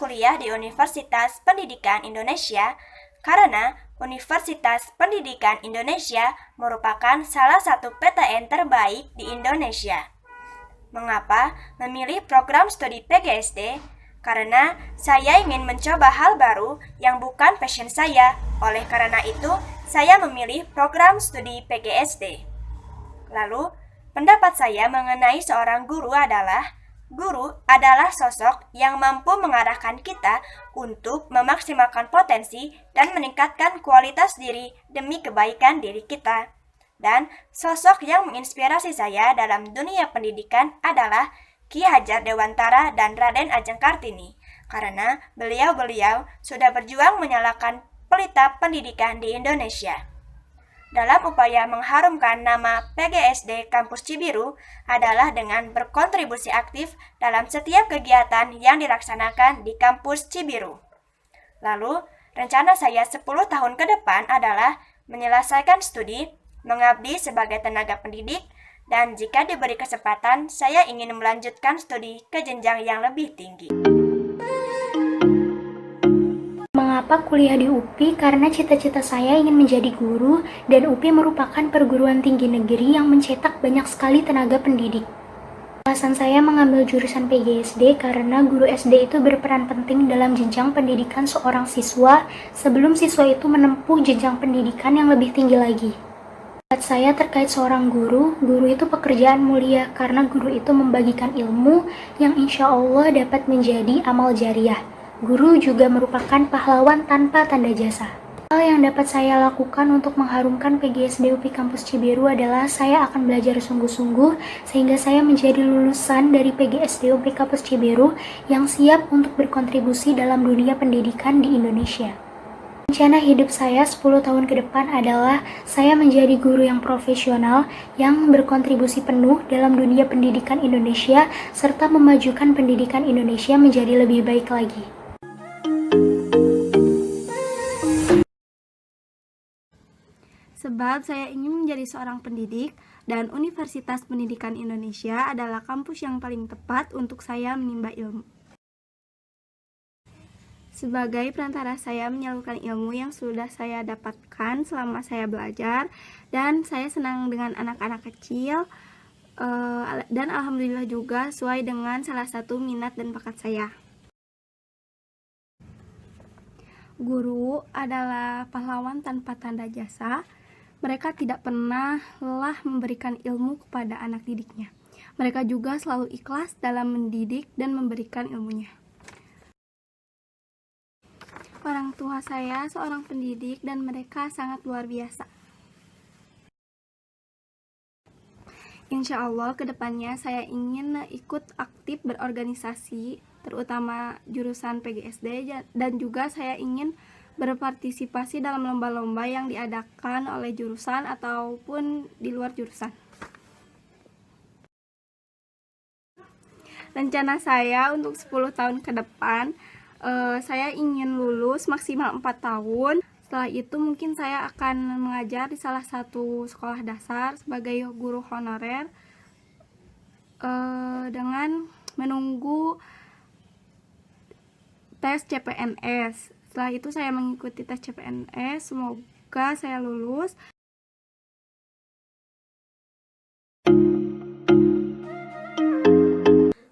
kuliah di Universitas Pendidikan Indonesia karena Universitas Pendidikan Indonesia merupakan salah satu PTN terbaik di Indonesia. Mengapa memilih program studi PGSD? Karena saya ingin mencoba hal baru yang bukan passion saya. Oleh karena itu, saya memilih program studi PGSD. Lalu, pendapat saya mengenai seorang guru adalah sosok yang mampu mengarahkan kita untuk memaksimalkan potensi dan meningkatkan kualitas diri demi kebaikan diri kita. Dan sosok yang menginspirasi saya dalam dunia pendidikan adalah Ki Hajar Dewantara dan Raden Ajeng Kartini, karena beliau-beliau sudah berjuang menyalakan pelita pendidikan di Indonesia. Dalam upaya mengharumkan nama PGSD Kampus Cibiru adalah dengan berkontribusi aktif dalam setiap kegiatan yang dilaksanakan di Kampus Cibiru. Lalu, rencana saya 10 tahun ke depan adalah menyelesaikan studi, mengabdi sebagai tenaga pendidik, dan jika diberi kesempatan, saya ingin melanjutkan studi ke jenjang yang lebih tinggi. Mengapa kuliah di UPI? Karena cita-cita saya ingin menjadi guru, dan UPI merupakan perguruan tinggi negeri yang mencetak banyak sekali tenaga pendidik. Alasan saya mengambil jurusan PGSD karena guru SD itu berperan penting dalam jenjang pendidikan seorang siswa sebelum siswa itu menempuh jenjang pendidikan yang lebih tinggi lagi. Pendapat saya terkait seorang guru itu pekerjaan mulia karena guru itu membagikan ilmu yang insya Allah dapat menjadi amal jariah. Guru juga merupakan pahlawan tanpa tanda jasa. Hal yang dapat saya lakukan untuk mengharumkan PGSD UPI Kampus Cibiru adalah saya akan belajar sungguh-sungguh sehingga saya menjadi lulusan dari PGSD UPI Kampus Cibiru yang siap untuk berkontribusi dalam dunia pendidikan di Indonesia. Rencana hidup saya 10 tahun ke depan adalah saya menjadi guru yang profesional yang berkontribusi penuh dalam dunia pendidikan Indonesia serta memajukan pendidikan Indonesia menjadi lebih baik lagi. Sebab saya ingin menjadi seorang pendidik dan Universitas Pendidikan Indonesia adalah kampus yang paling tepat untuk saya menimba ilmu. Sebagai perantara saya menyalurkan ilmu yang sudah saya dapatkan selama saya belajar, dan saya senang dengan anak-anak kecil, dan alhamdulillah juga sesuai dengan salah satu minat dan bakat saya. Guru adalah pahlawan tanpa tanda jasa. Mereka tidak pernah lelah memberikan ilmu kepada anak didiknya. Mereka juga selalu ikhlas dalam mendidik dan memberikan ilmunya. Orang tua saya seorang pendidik dan mereka sangat luar biasa. Insya Allah kedepannya saya ingin ikut aktif berorganisasi, terutama jurusan PGSD, dan juga saya ingin berpartisipasi dalam lomba-lomba yang diadakan oleh jurusan ataupun di luar jurusan. Rencana saya untuk 10 tahun ke depan, saya ingin lulus maksimal 4 tahun. Setelah itu mungkin saya akan mengajar di salah satu sekolah dasar sebagai guru honorer, dengan menunggu tes CPNS. Setelah itu saya mengikuti tes CPNS, semoga saya lulus.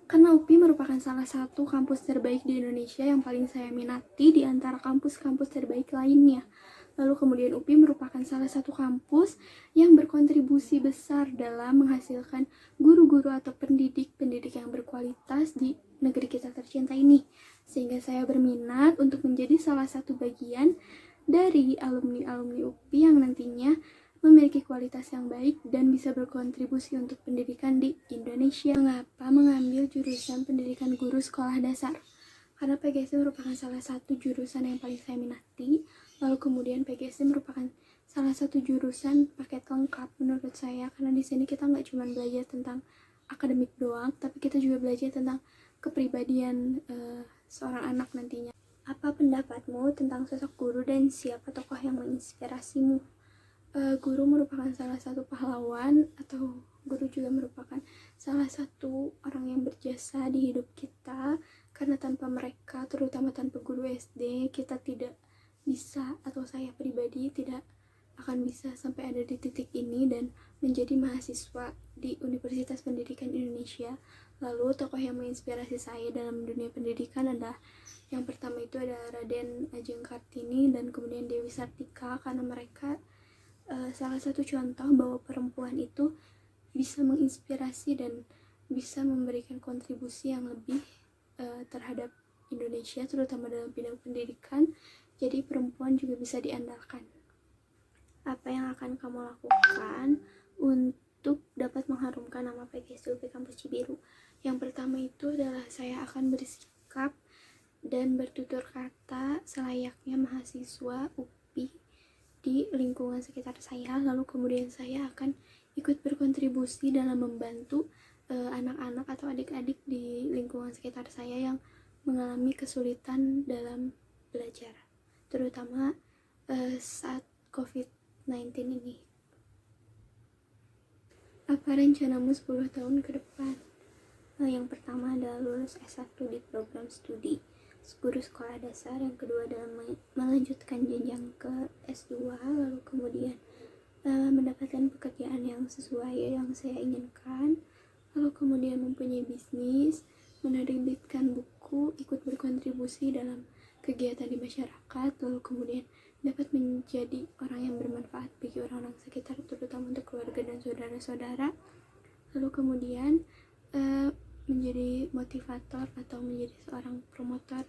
Karena UPI merupakan salah satu kampus terbaik di Indonesia yang paling saya minati di antara kampus-kampus terbaik lainnya. Lalu kemudian UPI merupakan salah satu kampus yang berkontribusi besar dalam menghasilkan guru-guru atau pendidik-pendidik yang berkualitas di negeri kita tercinta ini. Sehingga saya berminat untuk menjadi salah satu bagian dari alumni-alumni UPI yang nantinya memiliki kualitas yang baik dan bisa berkontribusi untuk pendidikan di Indonesia. Mengapa mengambil jurusan pendidikan guru sekolah dasar? Karena PGSD merupakan salah satu jurusan yang paling saya minati. Lalu kemudian PGSD merupakan salah satu jurusan paket lengkap menurut saya, karena di sini kita nggak cuma belajar tentang akademik doang, tapi kita juga belajar tentang kepribadian seorang anak nantinya. Apa pendapatmu tentang sosok guru dan siapa tokoh yang menginspirasimu? Guru merupakan salah satu pahlawan, atau guru juga merupakan salah satu orang yang berjasa di hidup kita, karena tanpa mereka, terutama tanpa guru SD, kita tidak bisa, atau saya pribadi tidak akan bisa sampai ada di titik ini dan menjadi mahasiswa di Universitas Pendidikan Indonesia. Lalu tokoh yang menginspirasi saya dalam dunia pendidikan adalah, yang pertama itu adalah Raden Ajeng Kartini dan kemudian Dewi Sartika, karena mereka salah satu contoh bahwa perempuan itu bisa menginspirasi dan bisa memberikan kontribusi yang lebih terhadap Indonesia, terutama dalam bidang pendidikan. Jadi perempuan juga bisa diandalkan. Apa yang akan kamu lakukan untuk dapat mengharumkan nama PGSD UP Kampus Cibiru? Yang pertama itu adalah saya akan bersikap dan bertutur kata selayaknya mahasiswa UPI di lingkungan sekitar saya. Lalu kemudian saya akan ikut berkontribusi dalam membantu anak-anak atau adik-adik di lingkungan sekitar saya yang mengalami kesulitan dalam belajar, terutama saat COVID-19 ini. Apa rencanamu 10 tahun ke depan? Yang pertama adalah lulus S1 di program studi guru sekolah dasar, yang kedua adalah melanjutkan jenjang ke S2, lalu kemudian mendapatkan pekerjaan yang sesuai yang saya inginkan, lalu kemudian mempunyai bisnis, menerbitkan buku, ikut berkontribusi dalam kegiatan di masyarakat, lalu kemudian dapat menjadi orang yang bermanfaat bagi orang-orang sekitar, terutama untuk keluarga dan saudara-saudara, lalu kemudian menjadi motivator atau menjadi seorang promotor.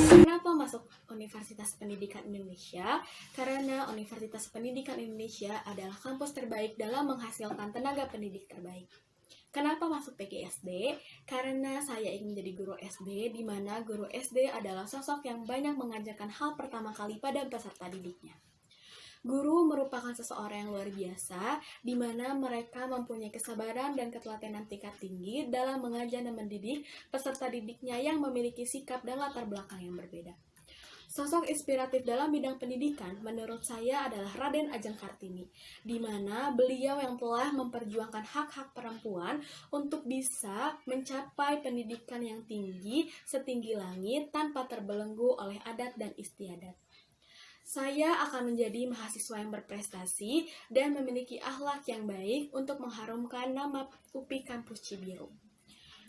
Kenapa masuk Universitas Pendidikan Indonesia? Karena Universitas Pendidikan Indonesia adalah kampus terbaik dalam menghasilkan tenaga pendidik terbaik. Kenapa masuk PGSD? Karena saya ingin menjadi guru SD, di mana guru SD adalah sosok yang banyak mengajarkan hal pertama kali pada peserta didiknya. Guru merupakan seseorang yang luar biasa, di mana mereka mempunyai kesabaran dan ketelatenan tingkat tinggi dalam mengajar dan mendidik peserta didiknya yang memiliki sikap dan latar belakang yang berbeda. Sosok inspiratif dalam bidang pendidikan menurut saya adalah Raden Ajeng Kartini, di mana beliau yang telah memperjuangkan hak-hak perempuan untuk bisa mencapai pendidikan yang tinggi setinggi langit tanpa terbelenggu oleh adat dan istiadat. Saya akan menjadi mahasiswa yang berprestasi dan memiliki akhlak yang baik untuk mengharumkan nama UPI Kampus Cibiru.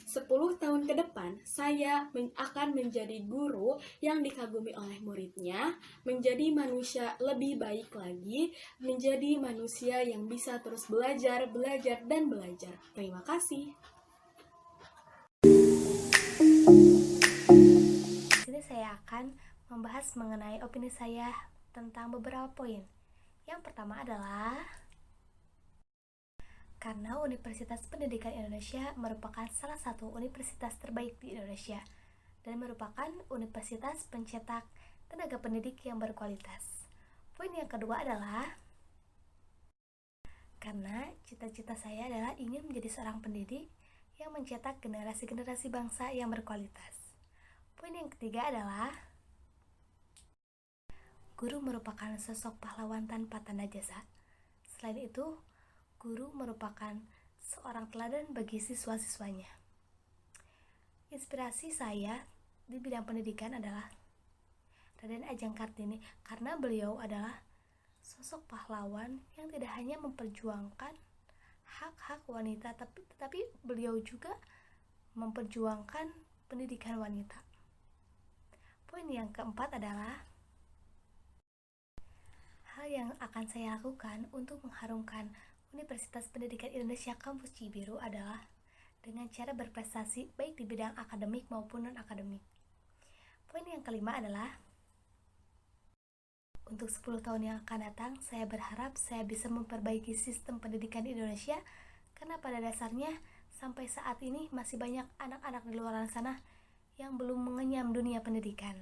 10 tahun ke depan, saya akan menjadi guru yang dikagumi oleh muridnya, menjadi manusia lebih baik lagi, menjadi manusia yang bisa terus belajar, dan belajar. Terima kasih. Di sini saya akan membahas mengenai opini saya tentang beberapa poin. Yang pertama adalah karena Universitas Pendidikan Indonesia merupakan salah satu universitas terbaik di Indonesia dan merupakan universitas pencetak tenaga pendidik yang berkualitas. Poin yang kedua adalah karena cita-cita saya adalah ingin menjadi seorang pendidik yang mencetak generasi-generasi bangsa yang berkualitas. Poin yang ketiga adalah guru merupakan sosok pahlawan tanpa tanda jasa. Selain itu, guru merupakan seorang teladan bagi siswa-siswanya. Inspirasi saya di bidang pendidikan adalah Raden Ajeng Kartini, karena beliau adalah sosok pahlawan yang tidak hanya memperjuangkan hak-hak wanita, tetapi beliau juga memperjuangkan pendidikan wanita. Poin yang keempat adalah hal yang akan saya lakukan untuk mengharumkan Universitas Pendidikan Indonesia Kampus Cibiru adalah dengan cara berprestasi baik di bidang akademik maupun non-akademik. Poin yang kelima adalah untuk 10 tahun yang akan datang, saya berharap saya bisa memperbaiki sistem pendidikan di Indonesia, karena pada dasarnya sampai saat ini masih banyak anak-anak di luar sana yang belum mengenyam dunia pendidikan.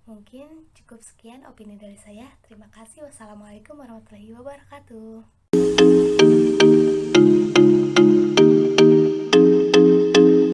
Mungkin cukup sekian opini dari saya. Terima kasih. Wassalamualaikum warahmatullahi wabarakatuh.